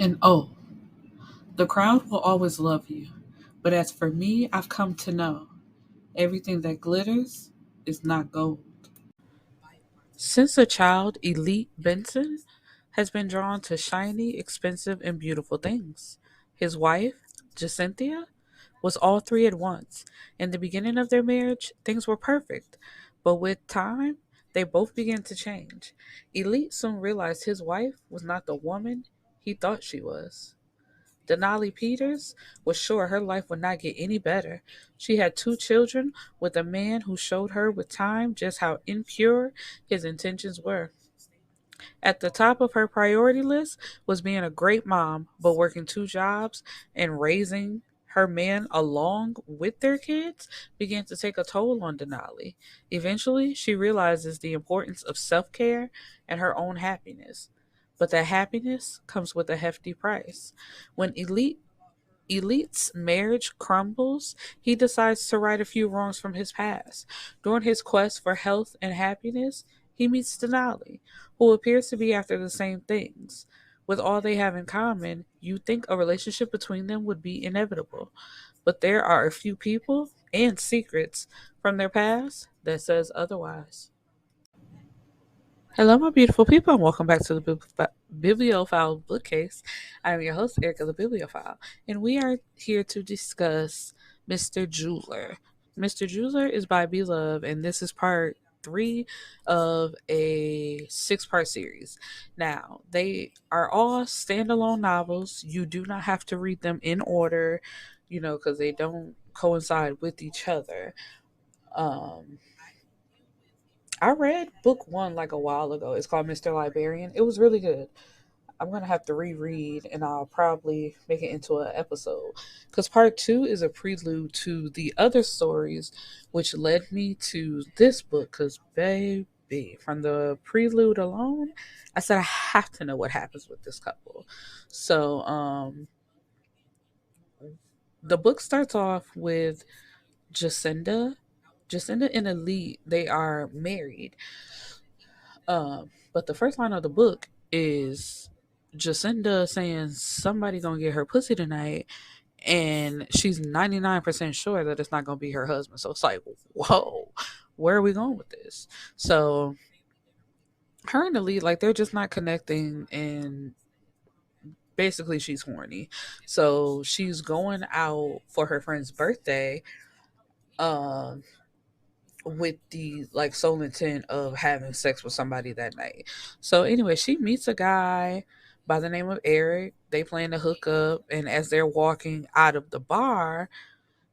And oh, the crowd will always love you. But as for me, I've come to know everything that glitters is not gold. Since a child, Elite Benson has been drawn to shiny, expensive, and beautiful things. His wife, Jacintha, was all three at once. In the beginning of their marriage, things were perfect. But with time, they both began to change. Elite soon realized his wife was not the woman he thought she was. Denali Peters was sure her life would not get any better. She had two children with a man who showed her with time just how impure his intentions were. At the top of her priority list was being a great mom, but working two jobs and raising her man along with their kids began to take a toll on Denali. Eventually, she realizes the importance of self care and her own happiness. But that happiness comes with a hefty price. When Elite's marriage crumbles, he decides to right a few wrongs from his past. During his quest for health and happiness, he meets Denali, who appears to be after the same things. With all they have in common, you think a relationship between them would be inevitable. But there are a few people and secrets from their past that says otherwise. Hello, my beautiful people, and welcome back to the Bibliophile Bookcase. I'm your host, Erica the Bibliophile, and we are here to discuss Mr. Jeweler. Mr. Jeweler is by Beloved, and this is part three of a six-part series. Now, they are all standalone novels. You do not have to read them in order, because they don't coincide with each other. Um, I read book one like a while ago. It's called Mr. Librarian. It was really good. I'm gonna have to reread, and I'll probably make it into an episode because part two is a prelude to the other stories, which led me to this book. Because baby, from the prelude alone, I said I have to know what happens with this couple. So, the book starts off with Jacinda and Elite. They are married. But the first line of the book is Jacinda saying somebody gonna get her pussy tonight, and she's 99% sure that it's not gonna be her husband. So it's like, whoa, where are we going with this? So her and the lead, like they're just not connecting, and basically she's horny. So she's going out for her friend's birthday, um, with the like sole intent of having sex with somebody that night. So anyway, she meets a guy by the name of Eric. They plan to hook up, and as they're walking out of the bar,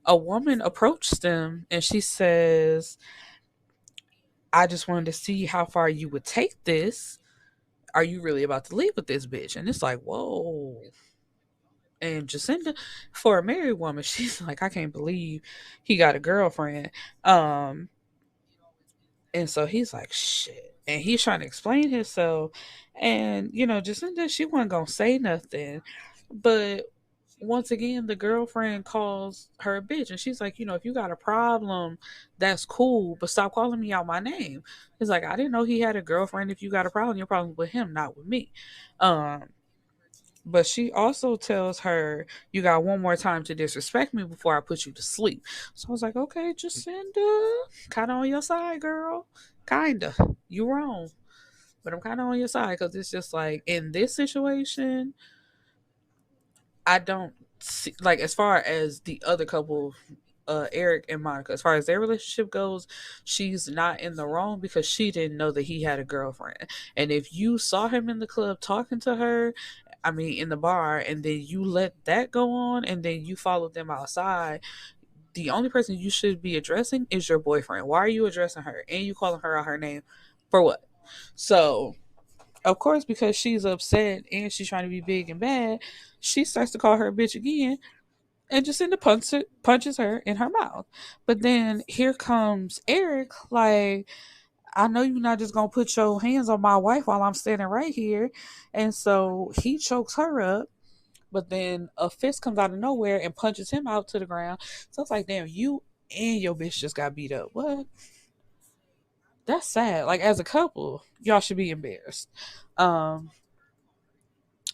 a woman approached them and she says, "I just wanted to see how far you would take this. Are you really about to leave with this bitch?" And it's like, whoa. And Jacinda, for a married woman, she's like, I can't believe he got a girlfriend. Um, And so he's like, shit. And he's trying to explain himself. And, Jacinda, she wasn't going to say nothing. But once again, the girlfriend calls her a bitch. And she's like, if you got a problem, that's cool. But stop calling me out my name. He's like, I didn't know he had a girlfriend. If you got a problem, your problem with him, not with me. Um, but she also tells her, you got one more time to disrespect me before I put you to sleep. So I was like, okay, Jacinda, kind of on your side, girl. Kinda. You wrong. But I'm kind of on your side because it's just like, in this situation, I don't see, like, as far as the other couple, Eric and Monica, as far as their relationship goes, she's not in the wrong because she didn't know that he had a girlfriend. And if you saw him in the club talking to her, I mean, in the bar, and then you let that go on, and then you followed them outside, the only person you should be addressing is your boyfriend. Why are you addressing her? And you calling her out her name for what? So, of course, because she's upset and she's trying to be big and bad, she starts to call her a bitch again, and Jacinda punches her in her mouth. But then here comes Eric, like, I know you're not just gonna put your hands on my wife while I'm standing right here. And so he chokes her up, but then a fist comes out of nowhere and punches him out to the ground. So it's like, damn, you and your bitch just got beat up. What? That's sad. Like, as a couple, y'all should be embarrassed. Um,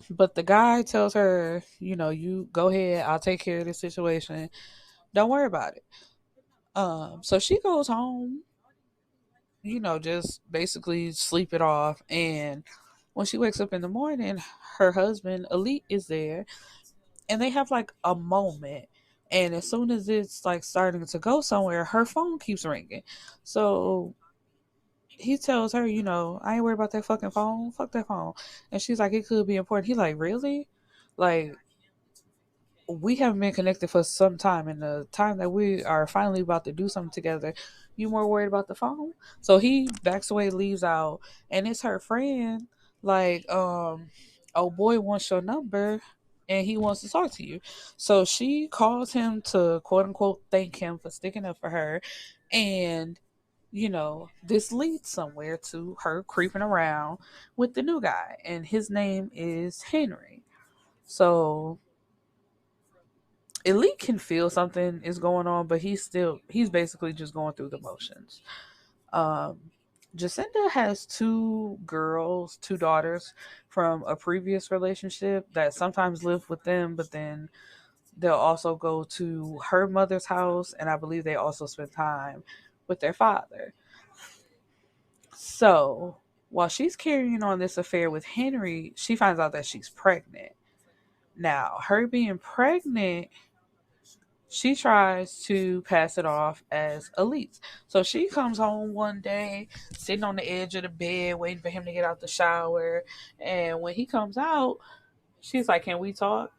But the guy tells her, you go ahead, I'll take care of this situation. Don't worry about it. So she goes home, just basically sleep it off. And when she wakes up in the morning, her husband, Elite, is there, and they have like a moment. And as soon as it's like starting to go somewhere, her phone keeps ringing. So he tells her, I ain't worried about that fucking phone. Fuck that phone. And she's like, it could be important. He like, really? Like, we haven't been connected for some time, and the time that we are finally about to do something together, you more worried about the phone. So he backs away, leaves out, and it's her friend like, oh boy wants your number and he wants to talk to you. So she calls him to quote unquote thank him for sticking up for her. And this leads somewhere to her creeping around with the new guy, and his name is Henry. So Elite can feel something is going on, but he's basically just going through the motions. Um, Jacinta has two daughters from a previous relationship that sometimes live with them, but then they'll also go to her mother's house, and I believe they also spend time with their father. So while she's carrying on this affair with Henry, she finds out that she's pregnant. Now, her being pregnant, she tries to pass it off as Elite. So she comes home one day, sitting on the edge of the bed, waiting for him to get out the shower. And when he comes out, she's like, "Can we talk?"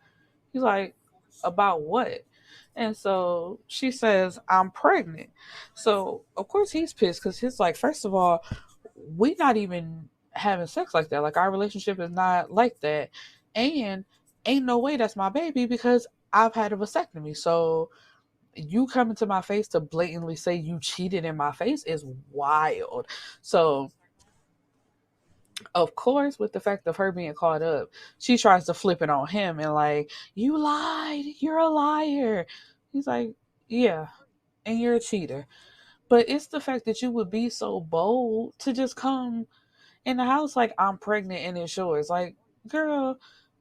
He's like, "About what?" And so she says, "I'm pregnant." So of course he's pissed because he's like, first of all, we not even having sex like that. Like our relationship is not like that. And ain't no way that's my baby because I've had a vasectomy. So you coming to my face to blatantly say you cheated in my face is wild. So, of course, with the fact of her being caught up, she tries to flip it on him and, like, you lied. You're a liar. He's like, yeah, and you're a cheater. But it's the fact that you would be so bold to just come in the house like, I'm pregnant and it's yours. Like, girl,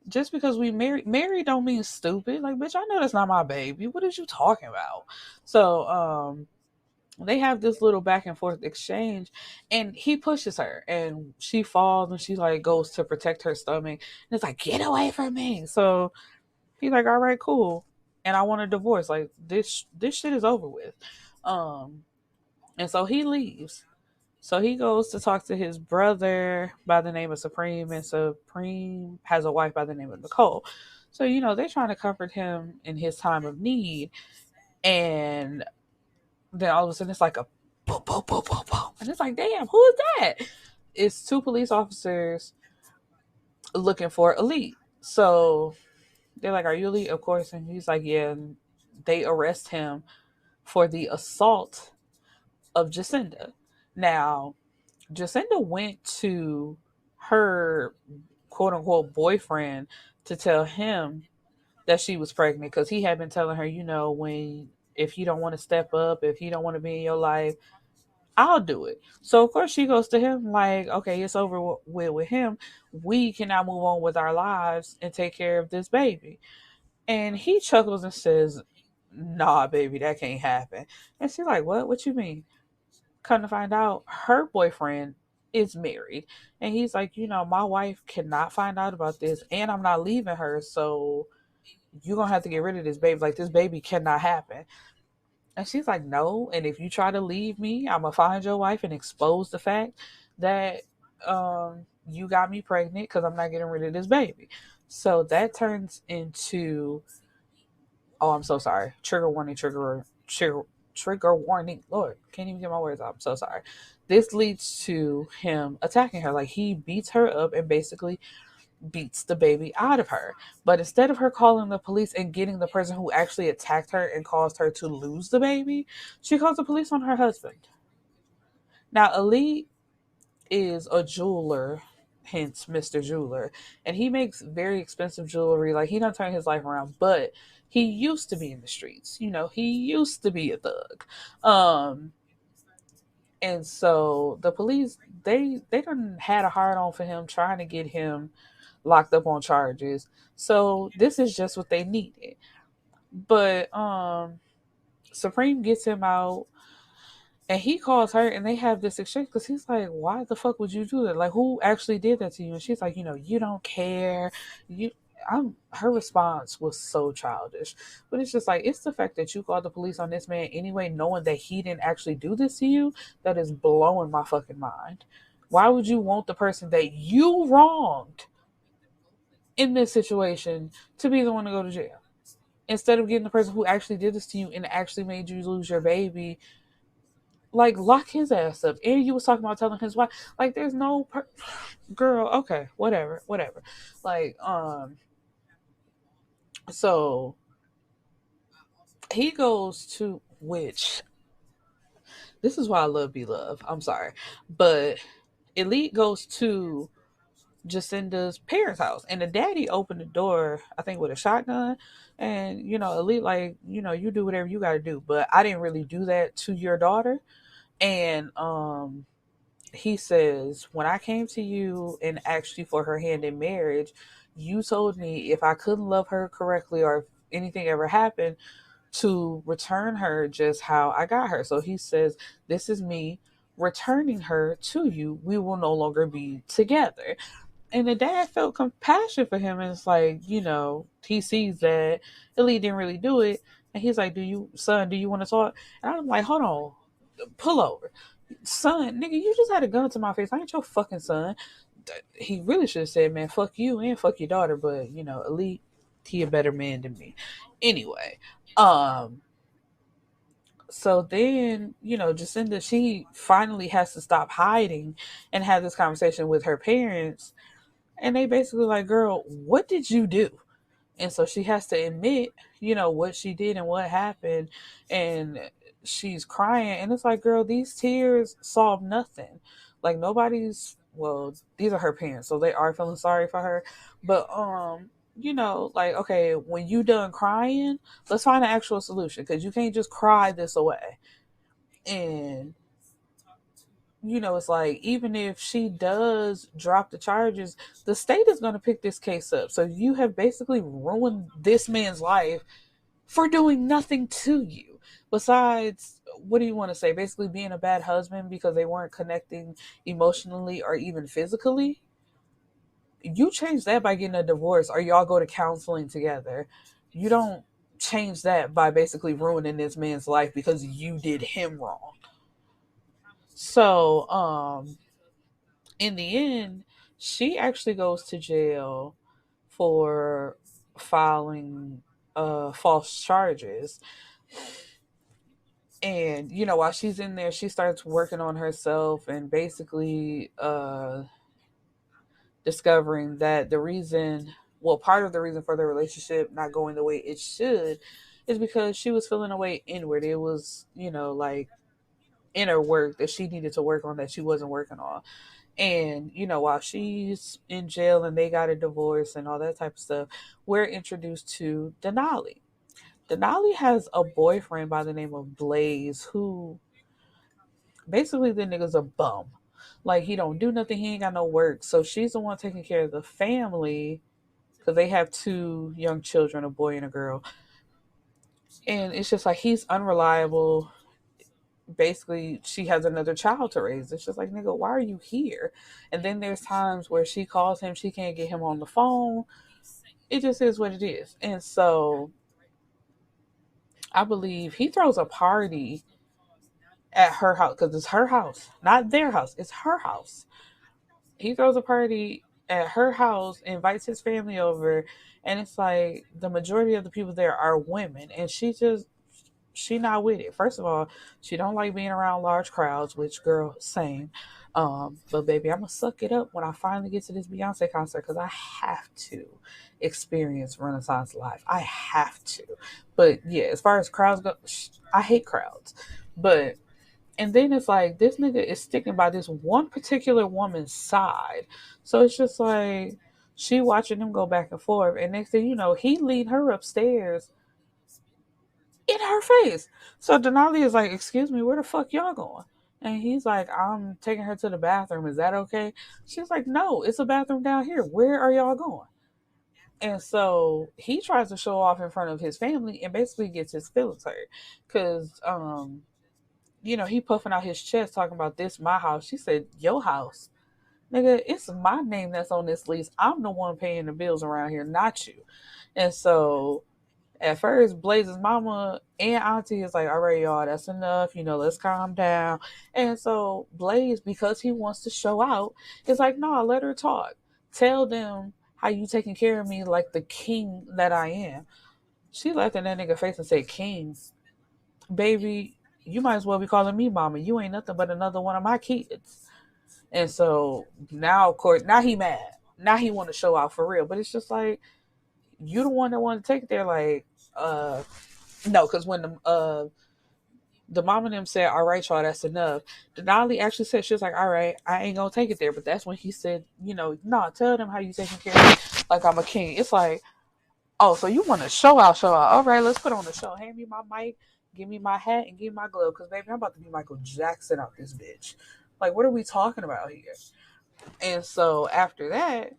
just because we married don't mean stupid. Like, bitch, I know that's not my baby. What is you talking about? So, they have this little back and forth exchange, and he pushes her and she falls, and she like goes to protect her stomach, and it's like, get away from me. So he's like, all right, cool, and I want a divorce. Like, this shit is over with. um and so he leaves. So he goes to talk to his brother by the name of Supreme, and Supreme has a wife by the name of Nicole. So they're trying to comfort him in his time of need. And then all of a sudden it's like a boom, boom, boom, boom, boom. And it's like, damn, who is that? It's two police officers looking for Elite. So they're like, are you Elite? Of course. And he's like, yeah. And they arrest him for the assault of Jacinta. Now, Jacinta went to her quote unquote boyfriend to tell him that she was pregnant because he had been telling her, when if you don't want to step up, if you don't want to be in your life, I'll do it. So of course she goes to him like, okay, it's over with him. We can now move on with our lives and take care of this baby. And he chuckles and says, nah, baby, that can't happen. And she's like, what? What you mean? Come to find out, her boyfriend is married. And he's like, my wife cannot find out about this, and I'm not leaving her. So you're going to have to get rid of this baby. Like, this baby cannot happen. And she's like, no. And if you try to leave me, I'm going to find your wife and expose the fact that you got me pregnant because I'm not getting rid of this baby. So that turns into, oh, I'm so sorry. Trigger warning, trigger warning. Lord, can't even get my words out. I'm so sorry. This leads to him attacking her. Like, he beats her up and basically beats the baby out of her. But instead of her calling the police and getting the person who actually attacked her and caused her to lose the baby, she calls the police on her husband. Now, Elite is a jeweler, hence Mr. Jeweler, and he makes very expensive jewelry. Like, he done turned his life around, but he used to be in the streets. He used to be a thug. And so the police, they done had a hard on for him, trying to get him locked up on charges. So this is just what they needed. But Supreme gets him out, and he calls her, and they have this exchange because he's like, "Why the fuck would you do that? Like, who actually did that to you?" And she's like, "You don't care. You." Her response was so childish, but it's just like it's the fact that you called the police on this man anyway, knowing that he didn't actually do this to you, that is blowing my fucking mind. Why would you want the person that you wronged in this situation to be the one to go to jail instead of getting the person who actually did this to you and actually made you lose your baby? Like, lock his ass up. And you was talking about telling his wife, like, there's no girl. Okay, whatever. Like, so he goes to which. This is why I love Be Love. I'm sorry, but Elite goes to Jacintha's parents' house, and the daddy opened the door, I think, with a shotgun. And Elite, like, you do whatever you got to do, but I didn't really do that to your daughter. And he says, when I came to you and asked you for her hand in marriage, you told me if I couldn't love her correctly or if anything ever happened, to return her just how I got her. So he says, this is me returning her to you. We will no longer be together. And the dad felt compassion for him. And it's like, he sees that Ellie didn't really do it. And he's like, do you want to talk? And I'm like, hold on, pull over. Son, nigga, you just had a gun to my face. I ain't your fucking son. He really should have said, man, fuck you and fuck your daughter. But, Elite, he a better man than me. Anyway, so then, Jacintha, she finally has to stop hiding and have this conversation with her parents. And they basically like, girl, what did you do? And so she has to admit, what she did and what happened. And she's crying. And it's like, girl, these tears solve nothing. Like, well, these are her parents, so they are feeling sorry for her. But, like, okay, when you done crying, let's find an actual solution, because you can't just cry this away. And it's like, even if she does drop the charges, the state is going to pick this case up. So you have basically ruined this man's life for doing nothing to you. Besides, what do you want to say? Basically being a bad husband because they weren't connecting emotionally or even physically. You change that by getting a divorce, or y'all go to counseling together. You don't change that by basically ruining this man's life because you did him wrong. So, in the end, she actually goes to jail for filing false charges. And while she's in there, she starts working on herself and basically discovering that part of the reason for the relationship not going the way it should is because she was feeling a way inward. It was, like, inner work that she needed to work on that she wasn't working on. And, while she's in jail and they got a divorce and all that type of stuff, we're introduced to Denali. Denali has a boyfriend by the name of Blaze, who basically the nigga's a bum. Like, he don't do nothing, he ain't got no work. So she's the one taking care of the family because they have two young children, a boy and a girl. And it's just like he's unreliable. Basically, she has another child to raise. It's just like, nigga, why are you here? And then there's times where she calls him, she can't get him on the phone. It just is what it is. And so I believe he throws a party at her house because it's her house, not their house. It's her house. He throws a party at her house, invites his family over, and it's like the majority of the people there are women, and she not with it. First of all, she don't like being around large crowds, which, girl, same. But baby, I'm gonna suck it up when I finally get to this Beyonce concert because I have to experience Renaissance live. I have to. But yeah, as far as crowds go, I hate crowds. But and then it's like this nigga is sticking by this one particular woman's side. So it's just like she watching them go back and forth, and next thing you know, he lead her upstairs in her face. So Denali is like, "Excuse me, where the fuck y'all going?" And he's like, I'm taking her to the bathroom. Is that okay? She's like, no, it's a bathroom down here. Where are y'all going? And so he tries to show off in front of his family and basically gets his feelings hurt. Because, he puffing out his chest talking about this, my house. She said, your house. Nigga, it's my name that's on this lease. I'm the one paying the bills around here, not you. And so at first, Blaze's mama and auntie is like, all right, y'all, that's enough. Let's calm down. And so Blaze, because he wants to show out, is like, no, let her talk. Tell them how you taking care of me like the king that I am. She laughed in that nigga face and said, king, baby, you might as well be calling me mama. You ain't nothing but another one of my kids. And so now, of course, now he mad. Now he want to show out for real. But it's just like, you the one that want to take it there. Like, no, because when the mom and them said, all right, y'all, that's enough. Denali actually said, she was like, all right, I ain't gonna take it there. But that's when he said, nah, tell them how you taking care of me like I'm a king. It's like, oh, so you want to show out, show out. All right, let's put on the show. Hand me my mic, give me my hat, and give me my glove. Because, baby, I'm about to be Michael Jackson out this bitch. Like, what are we talking about here? And so after that,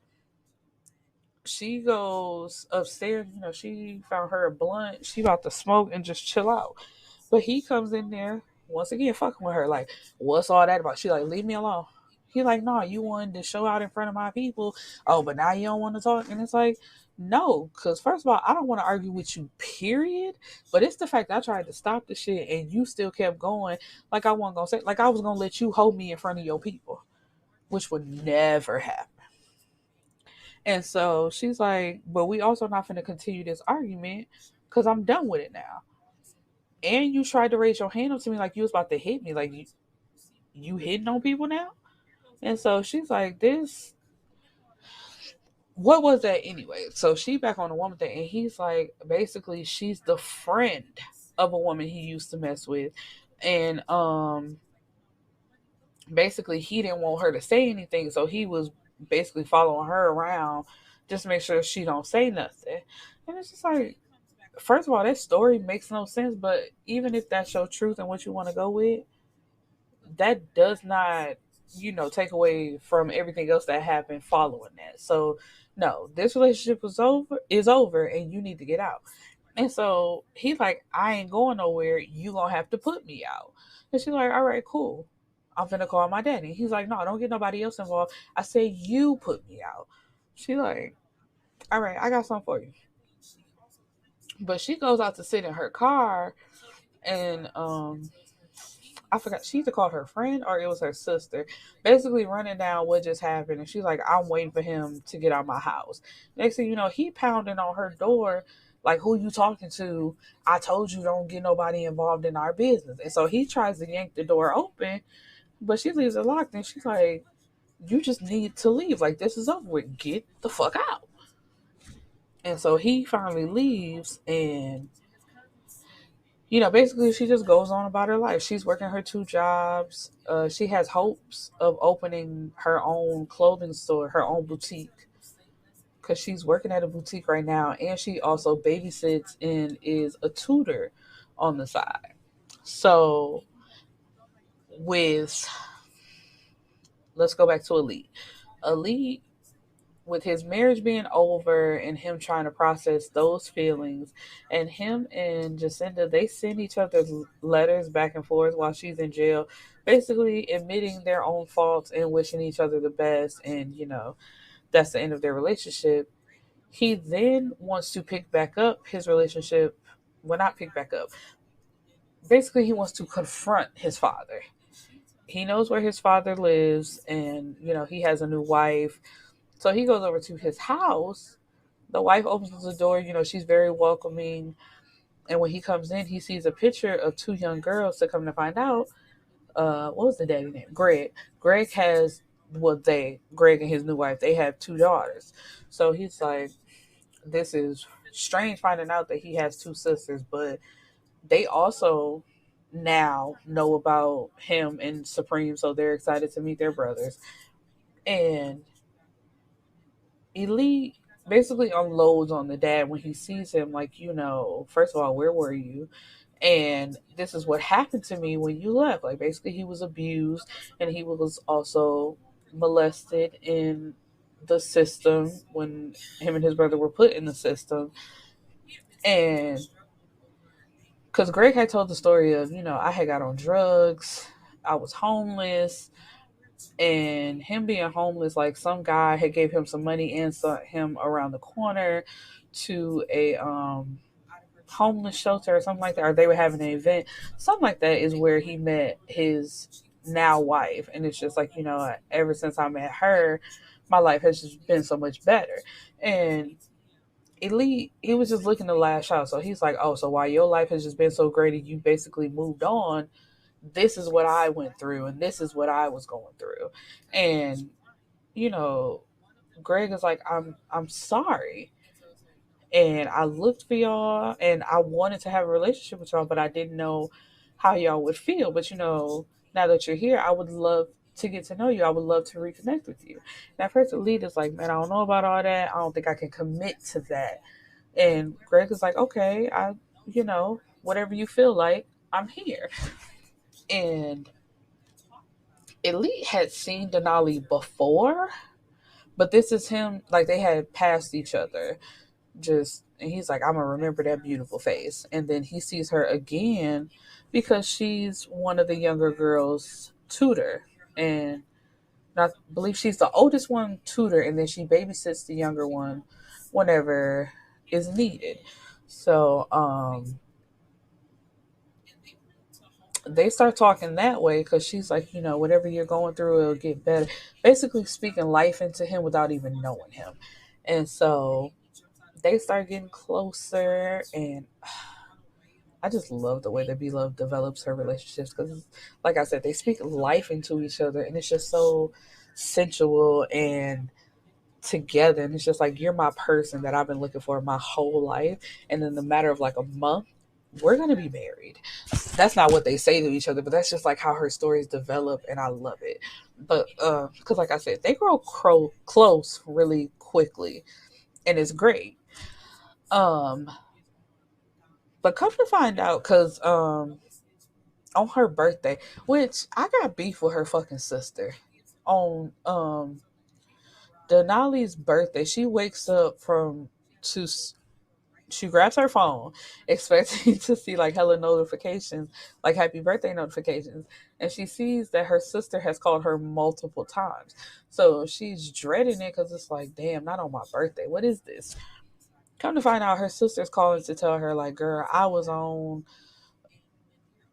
she goes upstairs. She found her a blunt. She about to smoke and just chill out. But he comes in there once again, fucking with her. Like, what's all that about? She like, leave me alone. He like, nah, you wanted to show out in front of my people. Oh, but now you don't want to talk. And it's like, no, because first of all, I don't want to argue with you, period. But it's the fact that I tried to stop the shit and you still kept going. Like I wasn't gonna say, like I was gonna let you hold me in front of your people, which would never happen. And so she's like, but we also not going to continue this argument because I'm done with it now. And you tried to raise your hand up to me like you was about to hit me. Like you hitting on people now? And so she's like, this, what was that anyway? So she back on the woman thing. And he's like, basically, she's the friend of a woman he used to mess with. And basically, he didn't want her to say anything. So he was basically following her around just to make sure she don't say nothing. And it's just like, first of all, that story makes no sense. But even if that's your truth and what you want to go with, that does not, take away from everything else that happened following that. So, no, this relationship is over, and you need to get out. And so he's like, I ain't going nowhere. You gonna have to put me out. And she's like, all right, cool. I'm finna call my daddy. He's like, no, don't get nobody else involved. I said you put me out. She like, all right, I got something for you. But she goes out to sit in her car, and I forgot, she either called her friend or it was her sister, basically running down what just happened. And she's like, I'm waiting for him to get out my house. Next thing you know, he pounding on her door, like, who you talking to? I told you don't get nobody involved in our business. And so he tries to yank the door open, but she leaves it locked. And she's like, you just need to leave. Like, this is over with. Get the fuck out. And so he finally leaves, and basically she just goes on about her life. She's working her two jobs. She has hopes of opening her own clothing store, her own boutique, because she's working at a boutique right now, and she also babysits and is a tutor on the side. So, with let's go back to Elite. Elite, with his marriage being over and him trying to process those feelings, and him and Jacintha, they send each other letters back and forth while she's in jail, basically admitting their own faults and wishing each other the best. And, that's the end of their relationship. He then wants to pick back up his relationship. Well, not pick back up. Basically, he wants to confront his father. He knows where his father lives, and, he has a new wife. So he goes over to his house. The wife opens the door. She's very welcoming. And when he comes in, he sees a picture of two young girls. To come to find out, what was the daddy name? Greg. Greg has, Greg and his new wife, they have two daughters. So he's like, this is strange finding out that he has two sisters, but they also now know about him and Supreme. So they're excited to meet their brothers. And Elite basically unloads on the dad when he sees him, like, first of all, where were you? And this is what happened to me when you left. Like, basically, he was abused, and he was also molested in the system when him and his brother were put in the system. And because Greg had told the story of, I had got on drugs, I was homeless, and him being homeless, like some guy had gave him some money and sent him around the corner to a homeless shelter or something like that, or they were having an event, something like that, is where he met his now wife. And it's just like, ever since I met her, my life has just been so much better. And Elite, he was just looking to lash out. So he's like, oh, so while your life has just been so great and you basically moved on, this is what I went through and this is what I was going through. And, you know, Greg is like, I'm sorry. And I looked for y'all and I wanted to have a relationship with y'all, but I didn't know how y'all would feel. But now that you're here, I would love to get to know you. I would love to reconnect with you. And at first the lead is like, man, I don't know about all that. I don't think I can commit to that. And Greg is like, okay, whatever you feel like, I'm here. And Elite had seen Denali before, but this is him, like they had passed each other. And he's like, I'm gonna remember that beautiful face. And then he sees her again because she's one of the younger girls' tutor. And I believe she's the oldest one tutor, and then she babysits the younger one whenever is needed. So they start talking that way because she's like, whatever you're going through, it'll get better. Basically speaking life into him without even knowing him. And so they start getting closer, and I just love the way that Beloved develops her relationships because, like I said, they speak life into each other, and it's just so sensual and together. And it's just like, you're my person that I've been looking for my whole life. And in the matter of like a month, we're going to be married. That's not what they say to each other, but that's just like how her stories develop, and I love it. But because, like I said, they grow close really quickly, and it's great. Um, but come to find out, because on her birthday, which I got beef with her fucking sister, on Denali's birthday, she wakes up to she grabs her phone, expecting to see like hella notifications, like happy birthday notifications, and she sees that her sister has called her multiple times. So she's dreading it because it's like, damn, not on my birthday. What is this? Come to find out, her sister's calling to tell her like, girl, I was on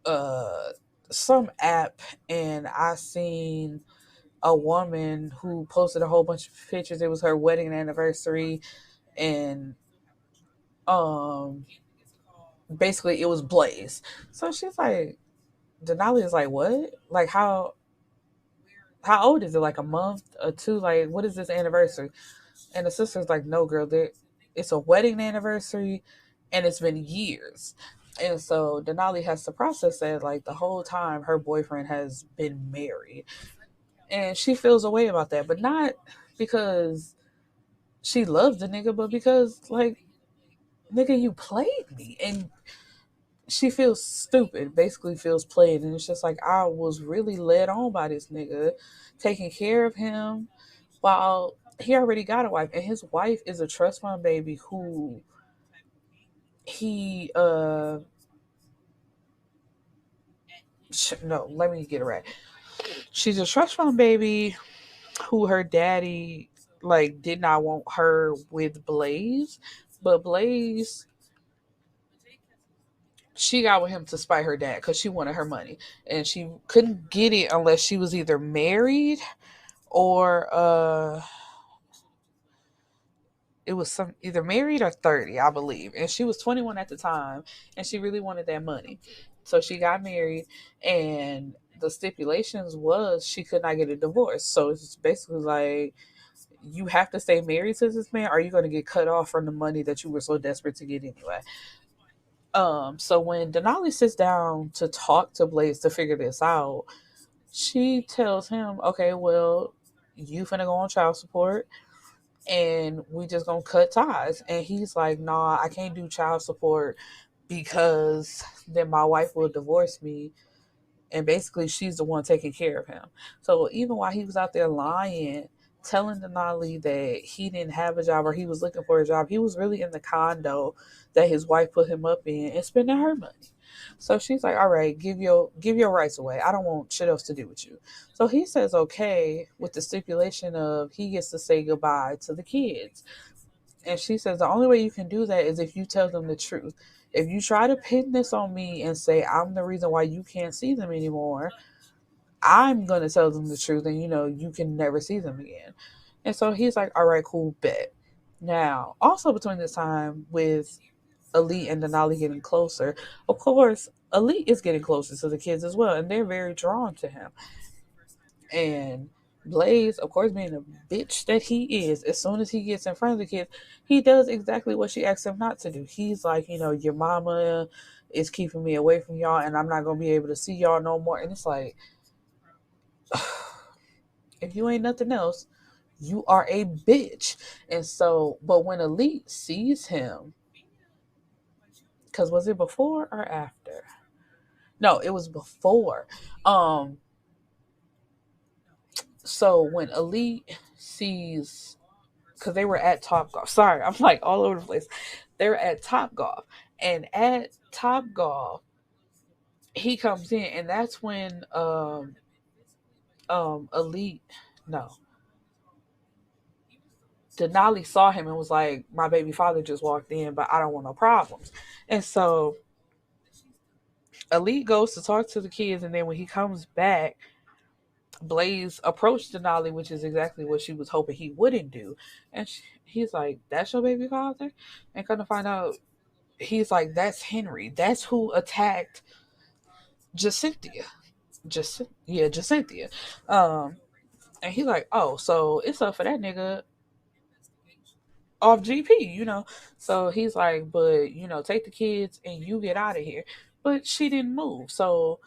uh some app and I seen a woman who posted a whole bunch of pictures. It was her wedding anniversary, and um basically it was Blaze. So she's like, Denali is like, what? Like how old is it? Like a month or two? Like, what is this anniversary? And the sister's like, no, girl, it's a wedding anniversary, and it's been years. And so Denali has to process that like the whole time her boyfriend has been married, and she feels a way about that, but not because she loves the nigga, but because like, nigga, you played me. And she feels stupid, basically feels played. And it's just like, I was really led on by this nigga, taking care of him while he already got a wife. And his wife is a trust fund baby who he, no, let me get it right. She's a trust fund baby who her daddy, like, did not want her with Blaze. But Blaze, she got with him to spite her dad because she wanted her money, and she couldn't get it unless she was either married or it was some either married or 30, I believe. And she was 21 at the time, and she really wanted that money. So she got married, and the stipulations was she could not get a divorce. So it's basically like, you have to stay married to this man, or you're going to get cut off from the money that you were so desperate to get anyway. So when Denali sits down to talk to Blaze to figure this out, she tells him, okay, well, you finna go on child support, and we just gonna cut ties. And he's like, nah, I can't do child support because then my wife will divorce me, and basically she's the one taking care of him. So even while he was out there lying, telling Denali that he didn't have a job or he was looking for a job, he was really in the condo that his wife put him up in and spending her money. So she's like, "All right, give your rights away. I don't want shit else to do with you." So he says, "Okay," with the stipulation of he gets to say goodbye to the kids. And she says, "The only way you can do that is if you tell them the truth. If you try to pin this on me and say I'm the reason why you can't see them anymore, I'm going to tell them the truth, and you can never see them again." And so he's like, "All right, cool, bet." Now, also between this time with Elite and Denali getting closer, of course, Elite is getting closer to the kids as well, and they're very drawn to him. And Blaze, of course, being a bitch that he is, as soon as he gets in front of the kids, he does exactly what she asked him not to do. He's like, "Your mama is keeping me away from y'all, and I'm not going to be able to see y'all no more." And it's like, if you ain't nothing else, you are a bitch. And so, but when Elite sees him, because was it before or after? No, it was before. Um, so when Elite sees, because they were at Top Golf. Sorry, I'm like all over the place. They were at Top Golf, and at Top Golf, he comes in, and that's when Elite, no, Denali saw him and was like, "My baby father just walked in, but I don't want no problems." And so Elite goes to talk to the kids, and then when he comes back, Blaze approached Denali, which is exactly what she was hoping he wouldn't do. And he's like, "That's your baby father?" And kind of find out, he's like, "That's Henry. That's who attacked Jacintha." Yeah, Jacintha. Um, and he's like, "Oh, so it's up for that nigga off GP. So he's like, "But take the kids and you get out of here." But she didn't move. So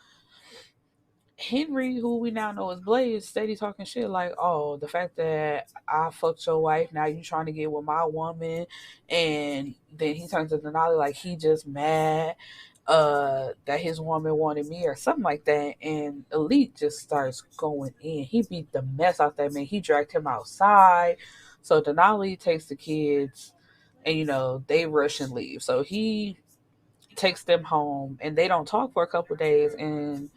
Henry, who we now know as Blaze, steady talking shit like, "Oh, the fact that I fucked your wife, now you trying to get with my woman." And then he turns to Denali like he just mad that his woman wanted me or something like that. And Elite just starts going in. He beat the mess out that man. He dragged him outside. So Denali takes the kids, and they rush and leave. So he takes them home, and they don't talk for a couple days. And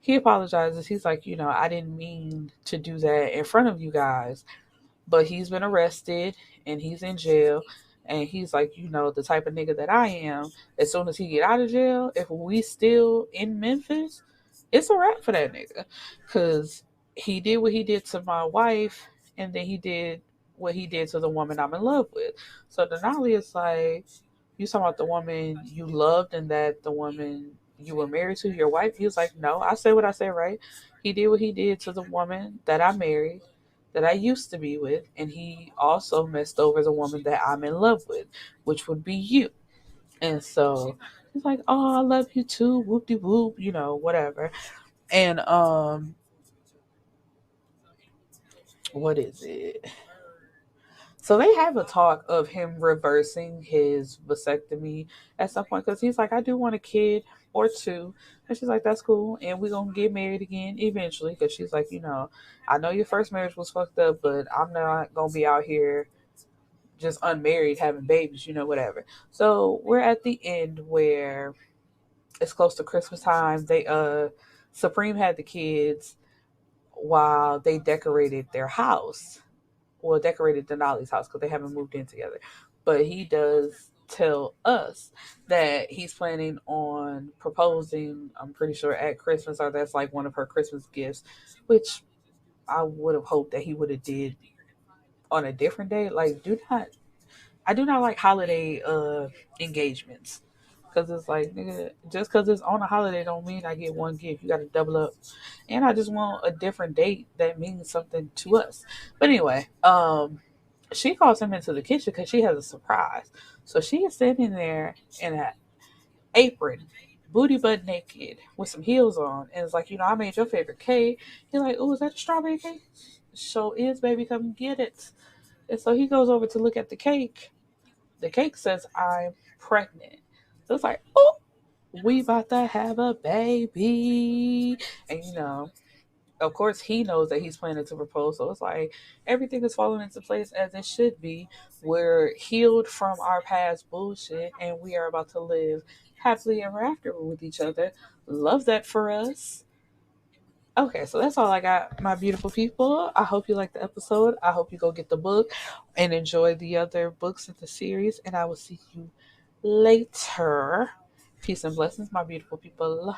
he apologizes. He's like, "I didn't mean to do that in front of you guys." But he's been arrested and he's in jail. And he's like, "The type of nigga that I am, as soon as he get out of jail, if we still in Memphis, it's a wrap for that nigga." Because he did what he did to my wife, and then he did what he did to the woman I'm in love with. So Denali is like, "You talking about the woman you loved and that the woman you were married to, your wife?" He was like, "No, I said what I said, right? He did what he did to the woman that I married, that I used to be with, and he also messed over the woman that I'm in love with, which would be you." And so he's like, "Oh, I love you too, whoop de whoop, whatever." And what is it? So they have a talk of him reversing his vasectomy at some point, because he's like, "I do want a kid or two." And she's like, "That's cool. And we're going to get married again eventually." Because she's like, "I know your first marriage was fucked up, but I'm not going to be out here just unmarried having babies, whatever." So we're at the end where it's close to Christmas time. Supreme had the kids while they decorated their house, well, decorated Denali's house because they haven't moved in together. But he does tell us that he's planning on proposing, I'm pretty sure, at Christmas, or that's like one of her Christmas gifts, which I would have hoped that he would have did on a different day. Like, I do not like holiday engagements. Cause it's like, nigga, just cause it's on a holiday don't mean I get one gift. You gotta double up. And I just want a different date that means something to us. But anyway, she calls him into the kitchen because she has a surprise. So she is sitting there in an apron, booty butt naked, with some heels on, and it's like, "I made your favorite cake." He's like, "Oh, is that a strawberry cake?" "So is, baby, come get it." And so he goes over to look at the cake. The cake says, "I'm pregnant." So it's like, oh, we about to have a baby. And of course he knows that he's planning to propose. So it's like everything is falling into place as it should be. We're healed from our past bullshit and we are about to live happily ever after with each other. Love that for us. Okay, so that's all I got, my beautiful people. I hope you liked the episode. I hope you go get the book and enjoy the other books in the series. And I will see you later. Peace and blessings, my beautiful people.